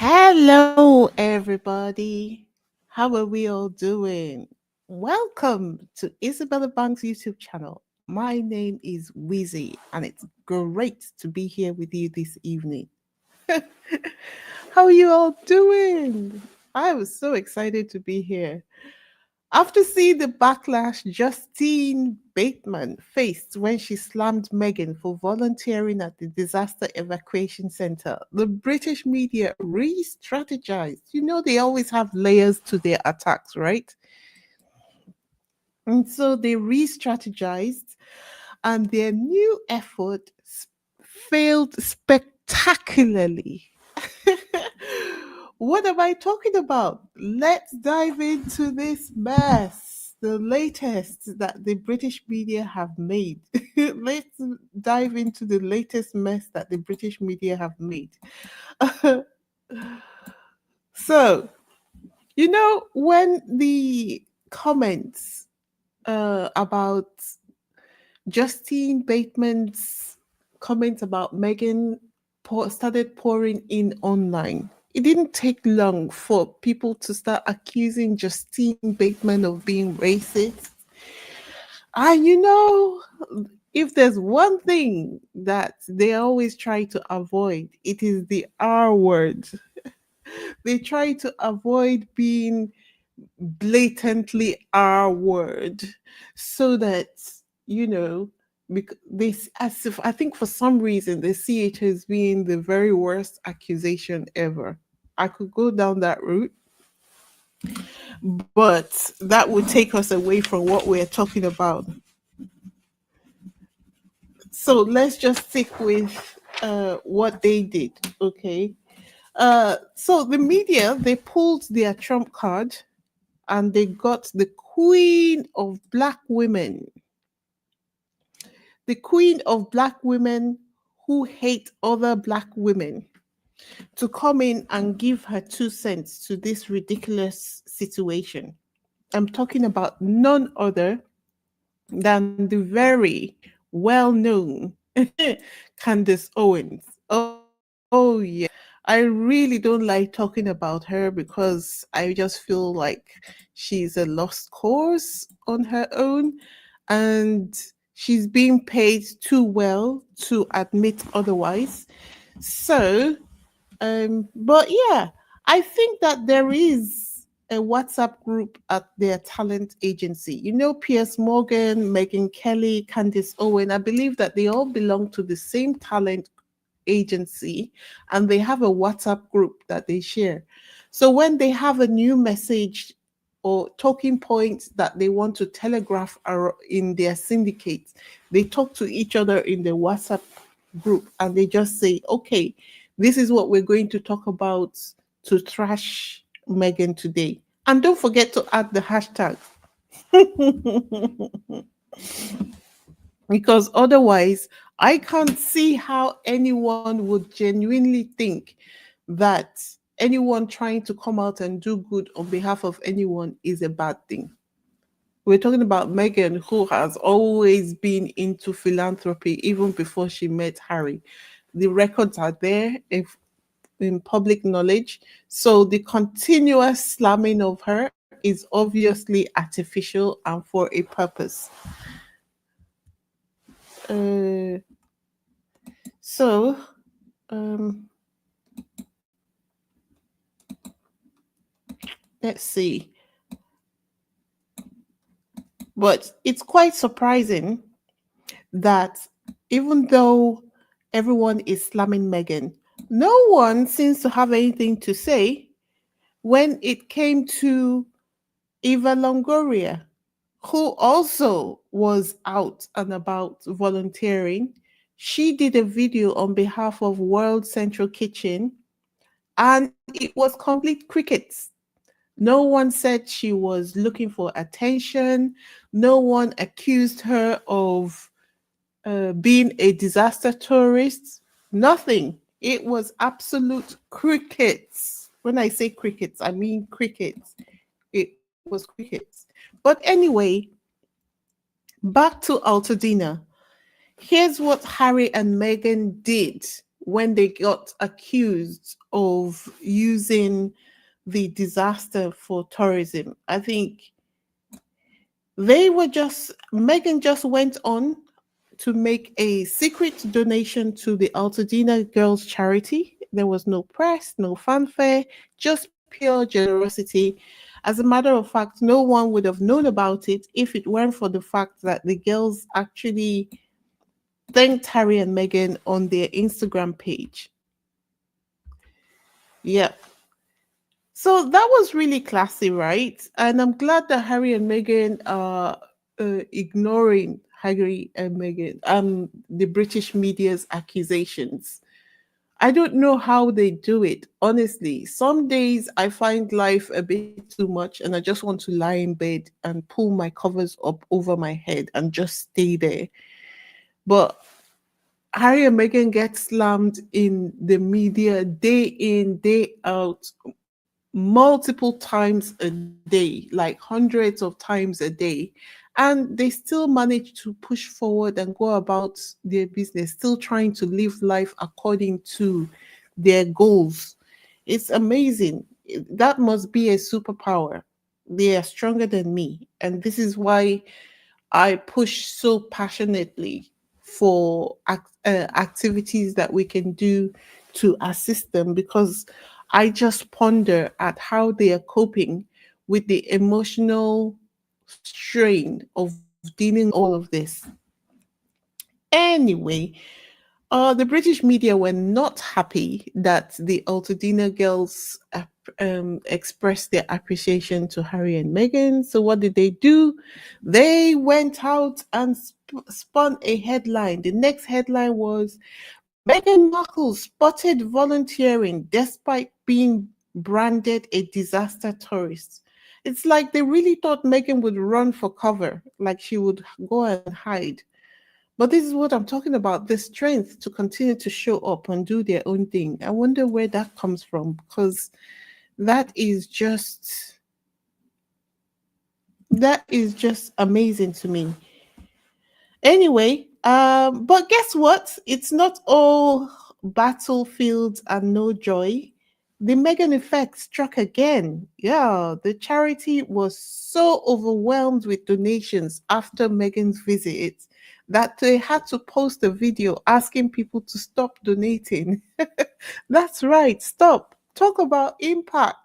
Hello, everybody. How are we all doing? Welcome to Isabella Bank's YouTube channel. My name is Wheezy, and it's great to be here with you this evening. How are you all doing? I was so excited to be here. After seeing the backlash Justine Bateman faced when she slammed Meghan for volunteering at the disaster evacuation center, the British media re strategized. You know, they always have layers to their attacks, right? And so they re strategized, and their new effort failed spectacularly. What am I talking about? Let's dive into this mess, the latest that the British media have made. Let's dive into the latest mess that the British media have made. So, when the comments about Justine Bateman's comments about Meghan started pouring in online. It didn't take long for people to start accusing Justine Bateman of being racist. And if there's one thing that they always try to avoid, it is the R word. They try to avoid being blatantly R word so that, you know, this as if I think for some reason they see it as being the very worst accusation ever. I could go down that route, but that would take us away from what we're talking about. So let's just stick with what they did, okay? So the media, they pulled their trump card and they got the queen of black women, the queen of black women who hate other black women, to come in and give her 2 cents to this ridiculous situation. I'm talking about none other than the very well known Candace Owens. Oh, yeah. I really don't like talking about her because I just feel like she's a lost cause on her own, and she's being paid too well to admit otherwise. So, but yeah, I think that there is a WhatsApp group at their talent agency. You know, Piers Morgan, Megan Kelly, Candice Owen. I believe that they all belong to the same talent agency, and they have a WhatsApp group that they share. So when they have a new message or talking points that they want to telegraph in their syndicate, they talk to each other in the WhatsApp group and they just say, okay, this is what we're going to talk about to trash Meghan today. And don't forget to add the hashtag. Because otherwise, I can't see how anyone would genuinely think that anyone trying to come out and do good on behalf of anyone is a bad thing. We're talking about Meghan, who has always been into philanthropy even before she met Harry. The records are there in public knowledge. So the continuous slamming of her is obviously artificial and for a purpose. Uh, so, um, let's see. But it's quite surprising that even though everyone is slamming Meghan, no one seems to have anything to say when it came to Eva Longoria, who also was out and about volunteering. She did a video on behalf of World Central Kitchen, and it was complete crickets. No one said she was looking for attention. No one accused her of being a disaster tourist. Nothing. It was absolute crickets. When I say crickets, I mean crickets. It was crickets. But anyway, back to Altadena. Here's what Harry and Meghan did when they got accused of using the disaster for tourism. I think Meghan just went on to make a secret donation to the Altadena Girls Charity. There was no press, no fanfare, just pure generosity. As a matter of fact, no one would have known about it if it weren't for the fact that the girls actually thanked Harry and Meghan on their Instagram page. Yeah. So that was really classy, right? And I'm glad that Harry and Meghan are ignoring Harry and Meghan, the British media's accusations. I don't know how they do it, honestly. Some days I find life a bit too much and I just want to lie in bed and pull my covers up over my head and just stay there. But Harry and Meghan get slammed in the media day in, day out, multiple times a day, like hundreds of times a day. And they still manage to push forward and go about their business, still trying to live life according to their goals. It's amazing. That must be a superpower. They are stronger than me. And this is why I push so passionately for activities that we can do to assist them, because I just ponder at how they are coping with the emotional strain of dealing with all of this. Anyway, the British media were not happy that the Altadena girls expressed their appreciation to Harry and Meghan. So what did they do? They went out and spun a headline. The next headline was Meghan Markle spotted volunteering despite being branded a disaster tourist. It's like they really thought Meghan would run for cover, like she would go and hide. But this is what I'm talking about, the strength to continue to show up and do their own thing. I wonder where that comes from, because that is just that is just amazing to me. Anyway, but guess what? It's not all battlefields and no joy. The Megan effect struck again. Yeah, the charity was so overwhelmed with donations after Megan's visit that they had to post a video asking people to stop donating. That's right, stop. Talk about impact.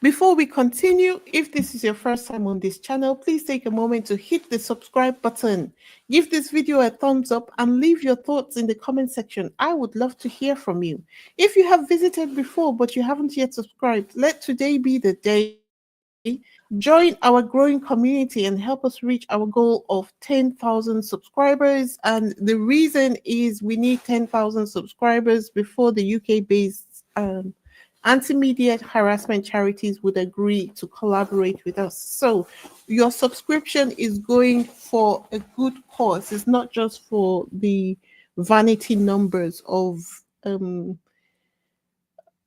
Before we continue, if this is your first time on this channel, please take a moment to hit the subscribe button. Give this video a thumbs up and leave your thoughts in the comment section. I would love to hear from you. If you have visited before but you haven't yet subscribed, let today be the day. Join our growing community and help us reach our goal of 10,000 subscribers. And the reason is we need 10,000 subscribers before the UK-based anti-media harassment charities would agree to collaborate with us. So your subscription is going for a good cause. It's not just for the vanity numbers of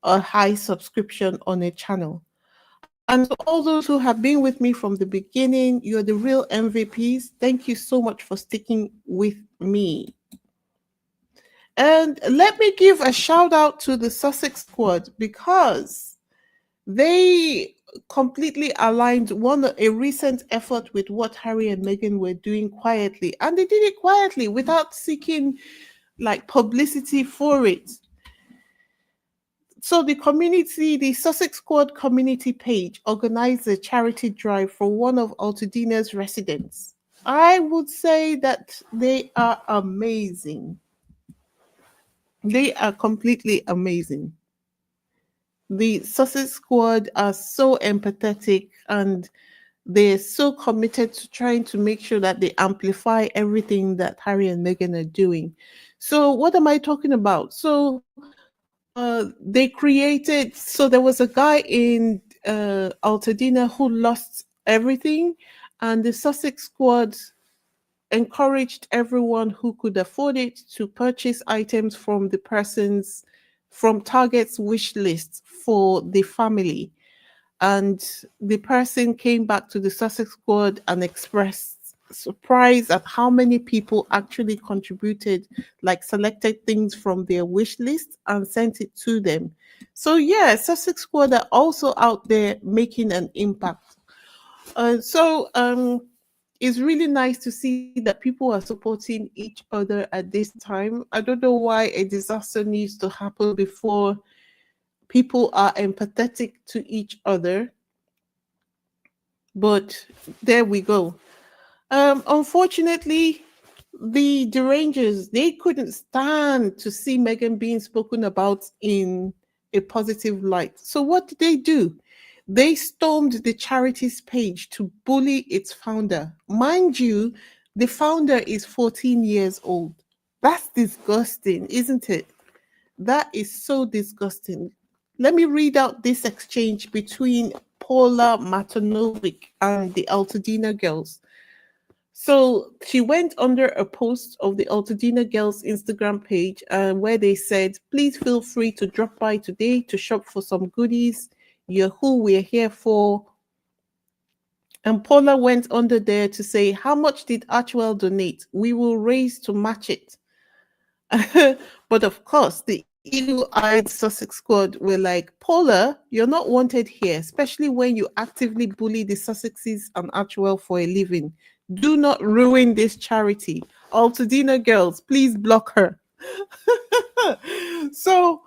a high subscription on a channel. And to all those who have been with me from the beginning, you're the real MVPs. Thank you so much for sticking with me. And let me give a shout out to the Sussex Squad, because they completely aligned a recent effort with what Harry and Meghan were doing quietly. And they did it quietly without seeking like publicity for it. So the Sussex Squad community page organized a charity drive for one of Altadena's residents. I would say that they are amazing. They are completely amazing. The Sussex Squad are so empathetic, and they're so committed to trying to make sure that they amplify everything that Harry and Meghan are doing. So what am I talking about? So so there was a guy in Altadena who lost everything, and the Sussex Squad encouraged everyone who could afford it to purchase items from Target's wish list for the family. And the person came back to the Sussex Squad and expressed surprised at how many people actually contributed, like selected things from their wish list and sent it to them. So yeah, Sussex Squad are also out there making an impact. It's really nice to see that people are supporting each other at this time. I don't know why a disaster needs to happen before people are empathetic to each other, but there we go. Unfortunately, the derangers, they couldn't stand to see Meghan being spoken about in a positive light. So what did they do? They stormed the charity's page to bully its founder. Mind you, the founder is 14 years old. That's disgusting, isn't it? That is so disgusting. Let me read out this exchange between Paula Matanovic and the Altadena girls. So she went under a post of the Altadena girls Instagram page where they said, please feel free to drop by today to shop for some goodies. You're who we're here for. And Paula went under there to say, how much did Archwell donate? We will raise to match it. But of course, the eagle-eyed Sussex squad were like, Paula, you're not wanted here, especially when you actively bully the Sussexes and Archwell for a living. Do not ruin this charity. Altadena girls, please block her. So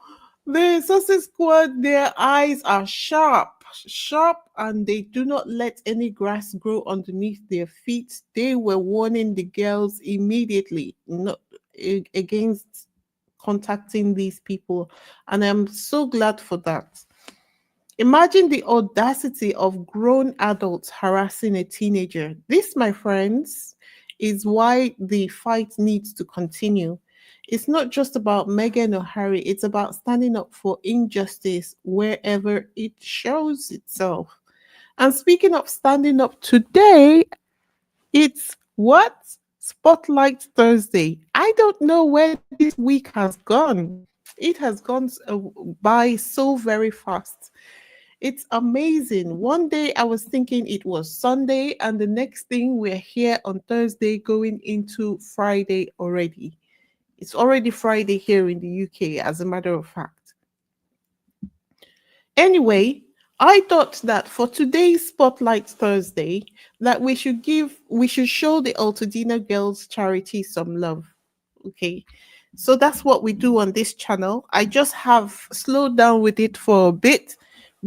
the Sussex squad, their eyes are sharp, and they do not let any grass grow underneath their feet. They were warning the girls immediately, not against contacting these people, and I'm so glad for that. Imagine the audacity of grown adults harassing a teenager. This, my friends, is why the fight needs to continue. It's not just about Meghan or Harry, it's about standing up for injustice wherever it shows itself. And speaking of standing up today, it's what? Spotlight Thursday. I don't know where this week has gone. It has gone by so very fast. It's amazing. One day I was thinking it was Sunday, and the next thing we're here on Thursday going into Friday already. It's already Friday here in the UK, as a matter of fact. Anyway, I thought that for today's Spotlight Thursday, that we should show the Altadena Girls charity some love. Okay. So that's what we do on this channel. I just have slowed down with it for a bit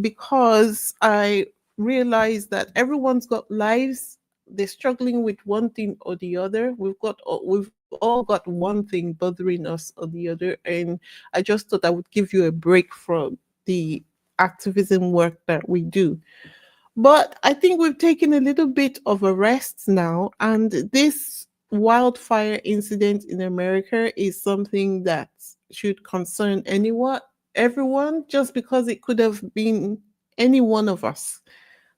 because I realized that everyone's got lives. They're struggling with one thing or the other. We've all got one thing bothering us or the other, and I just thought I would give you a break from the activism work that we do. But I think we've taken a little bit of a rest now, and this wildfire incident in America is something that should concern everyone, just because it could have been any one of us.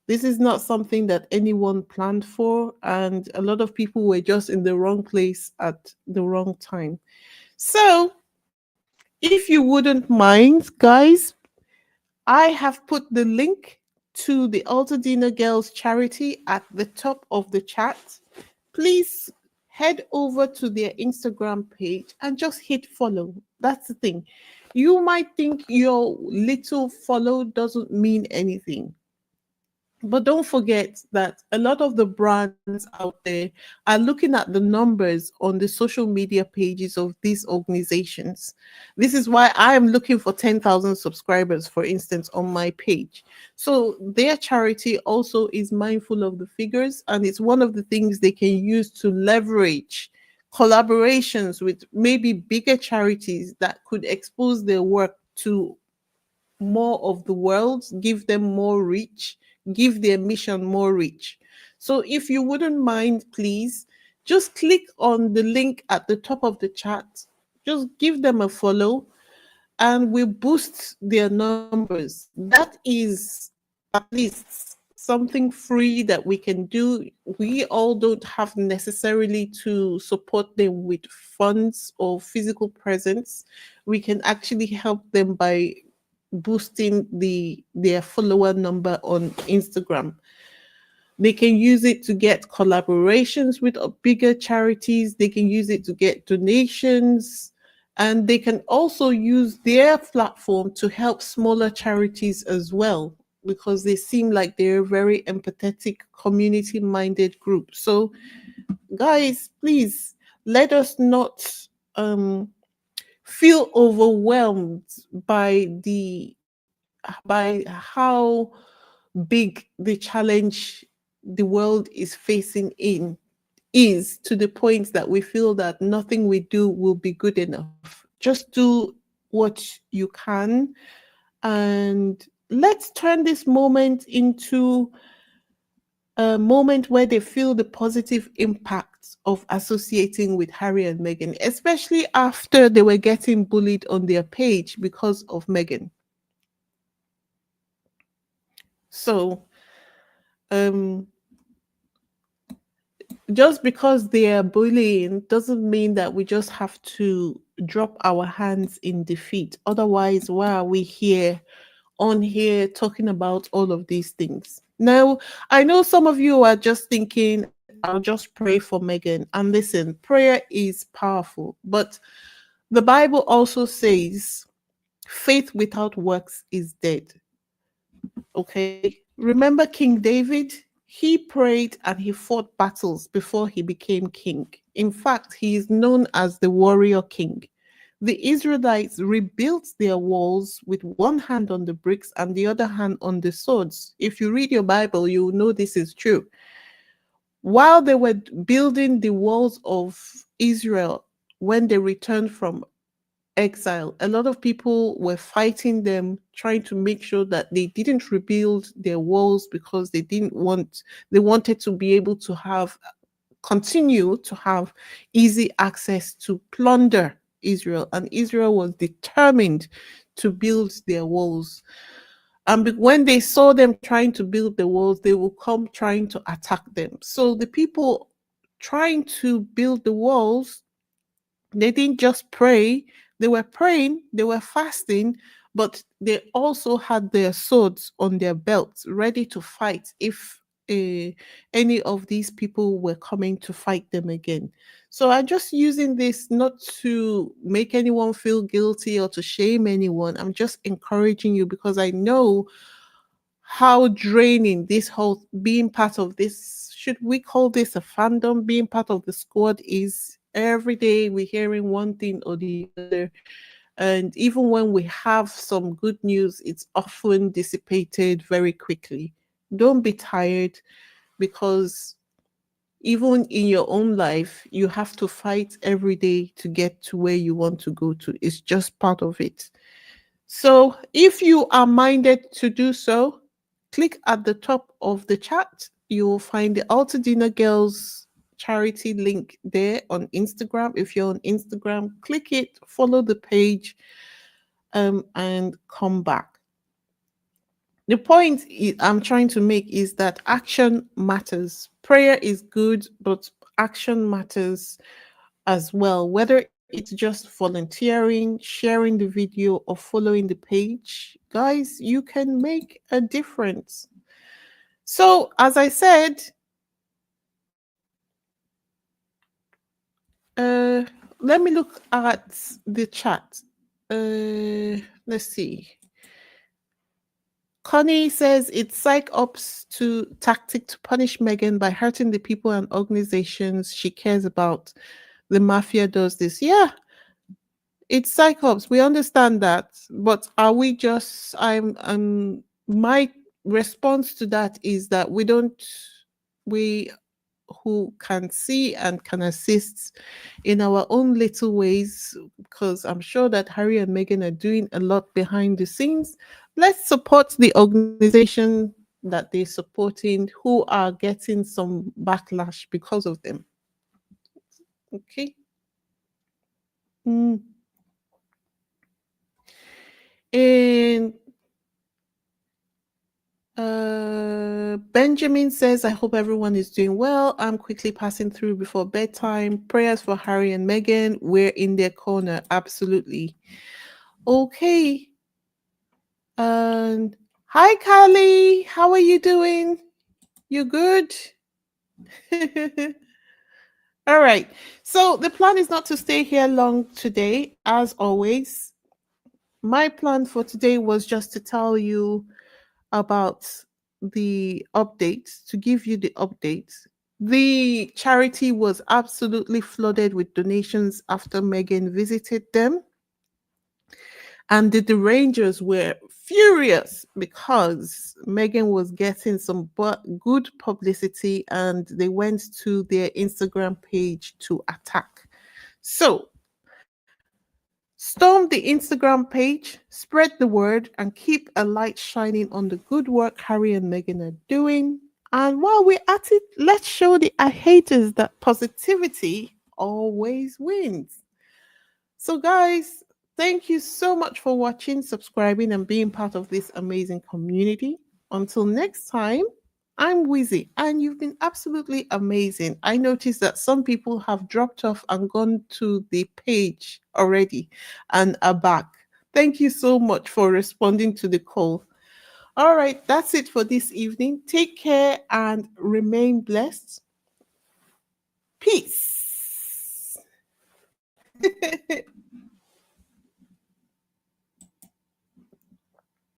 This is not something that anyone planned for, and a lot of people were just in the wrong place at the wrong time. So, if you wouldn't mind, guys, I have put the link to the Altadena Girls charity at the top of the chat. Please head over to their Instagram page and just hit follow. That's the thing. You might think your little follow doesn't mean anything. But don't forget that a lot of the brands out there are looking at the numbers on the social media pages of these organizations. This is why I am looking for 10,000 subscribers, for instance, on my page. So their charity also is mindful of the figures, and it's one of the things they can use to leverage collaborations with maybe bigger charities that could expose their work to more of the world, give them more reach, give their mission more reach. So if you wouldn't mind, please just click on the link at the top of the chat. Just give them a follow and we boost their numbers. That is at least something free that we can do. We all don't have necessarily to support them with funds or physical presence. We can actually help them by boosting their follower number on Instagram. They can use it to get collaborations with bigger charities. They can use it to get donations. And they can also use their platform to help smaller charities as well, because they seem like they're a very empathetic, community minded group. So, guys, please let us not um, feel overwhelmed by how big the challenge the world is facing in is, to the point that we feel that nothing we do will be good enough. Just do what you can, and let's turn this moment into a moment where they feel the positive impact of associating with Harry and Meghan, especially after they were getting bullied on their page because of Meghan. So, um, just because they are bullying doesn't mean that we just have to drop our hands in defeat. Otherwise, why are we here talking about all of these things? Now, I know some of you are just thinking, I'll just pray for Meghan. And listen, prayer is powerful, but the Bible also says faith without works is dead. Okay. Remember King David? He prayed and he fought battles before he became king. In fact, he is known as the warrior king. The Israelites rebuilt their walls with one hand on the bricks and the other hand on the swords. If you read your Bible, you will know this is true. While they were building the walls of Israel when they returned from exile, a lot of people were fighting them, trying to make sure that they didn't rebuild their walls, because they wanted to be able to continue to have easy access to plunder Israel. And Israel was determined to build their walls. And when they saw them trying to build the walls, they will come trying to attack them. So the people trying to build the walls, they didn't just pray, they were praying, they were fasting, but they also had their swords on their belts ready to fight if any of these people were coming to fight them again. So I'm just using this not to make anyone feel guilty or to shame anyone. I'm just encouraging you, because I know how draining this whole being part of this, should we call this a fandom, being part of the squad is. Every day we're hearing one thing or the other, and even when we have some good news, it's often dissipated very quickly. Don't be tired, because even in your own life you have to fight every day to get to where you want to go to. It's just part of it. So if you are minded to do so, click at the top of the chat. You will find the Altadena Girls charity link there on Instagram. If you're on Instagram, click it, follow the page, and come back. The point I'm trying to make is that action matters. Prayer is good, but action matters as well, whether it's just volunteering, sharing the video, or following the page. Guys, you can make a difference. So, as I said, uh, let me look at the chat. Let's see. Connie says it's psych ops to tactic to punish Meghan by hurting the people and organizations she cares about. The mafia does this. Yeah, it's psychops. We understand that, but are we just? My response to that is that we don't. We who can see and can assist in our own little ways, because I'm sure that Harry and Meghan are doing a lot behind the scenes. Let's support the organization that they're supporting, who are getting some backlash because of them. Okay. Mm. And Benjamin says, I hope everyone is doing well. I'm quickly passing through before bedtime. Prayers for Harry and Meghan. We're in their corner. Absolutely. Okay. And hi, Carly. How are you doing? You good? All right. So the plan is not to stay here long today, as always. My plan for today was just to tell you about the updates, to give you the updates. The charity was absolutely flooded with donations after Meghan visited them. And the Rangers were furious because Meghan was getting some good publicity and they went to their Instagram page to attack. So, storm the Instagram page, spread the word, and keep a light shining on the good work Harry and Meghan are doing. And while we're at it, let's show the haters that positivity always wins. So, guys, thank you so much for watching, subscribing, and being part of this amazing community. Until next time, I'm Wizzy, and you've been absolutely amazing. I noticed that some people have dropped off and gone to the page already and are back. Thank you so much for responding to the call. All right, that's it for this evening. Take care and remain blessed. Peace.